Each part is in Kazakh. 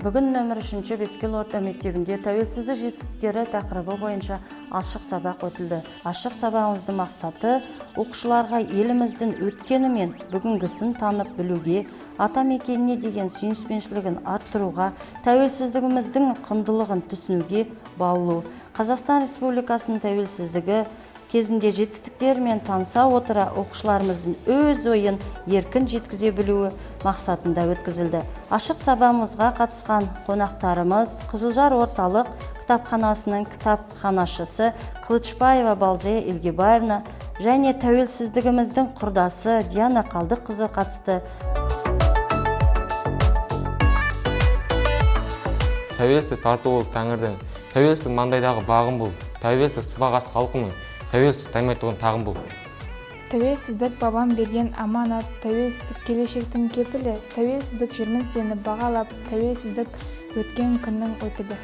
Бүгін нөмір 3 Бескел орта мектебінде тәуелсіздік жетістіктері тақырыбы бойынша ашық сабақ өтілді. Ашық сабағымыздың мақсаты оқушыларға еліміздің өткені мен бүгінгісін танып білуге, ата мекеніне деген сүйіспеншілігін арттыруға, тәуелсіздігіміздің құндылығын түсінуге баулу. Қазақстан Республикасының тәуелсіздігі кезінде жетістіктермен таныса отыра оқушыларымыздың өз ойын еркін жеткізе білуі мақсатында өткізілді. Ашық сабағымызға қатысқан қонақтарымыз Қызылжар орталық кітапханасының кітапханашысы Қылычбаева Балзия Елгебаевна және тәуелсіздігіміздің құрдасы Диана Қалдықызы қатысты. Тәуелсіз тарту ол тәңірдің, тәуелсіз маңдайдағы бағым бұл, тәуелсіз сыбағасы халқының, тәуелсіз таймайтұғын тағым бұл. Тәуелсіздік бабам берген аманат, тәуелсіздік келешектің кепілі, тәуелсіздік жүрмін сені бағалап, тәуелсіздік өткен күннің өтілі.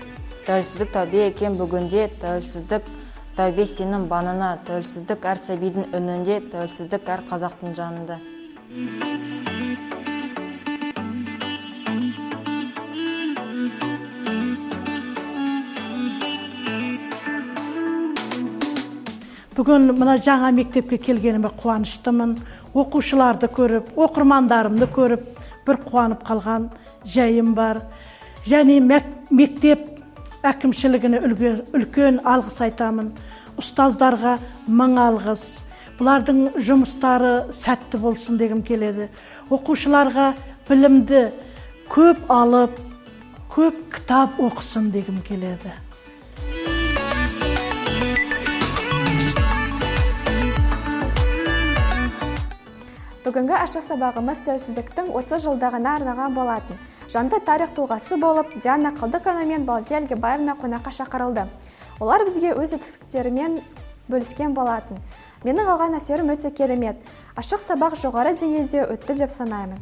Тәуелсіздік тәубе екен бүгінде, тәуелсіздік тәубе сенің банына, тәуелсіздік әр сәбидің үнінде, тәуелсіздік әр қазақтың жанында. Бүгін мына жаңа мектепке келгеніме қуаныштымын. Оқушыларды көріп, оқырмандарымды көріп, бір қуанып қалған жайым бар. Және мектеп әкімшілігіне үлкен алғыс айтамын. Ұстаздарға мың алғыс. Бұлардың жұмыстары сәтті болсын дегім келеді. Оқушыларға білімді көп алып, көп кітап оқысын дегім келеді. Бүгінгі ашық сабағымыз тәуелсіздіктің 30 жылдығына арнаған болатын. Жанды тарих тұлғасы болып, Диана Қалдықызы мен Балзия Елгебаевна қонаққа шақырылды. Олар бізге өз жетістіктерімен бөліскен болатын. Менің алған әсерім өте керемет. Ашық сабақ жоғары деңгейде өтті деп санаймын.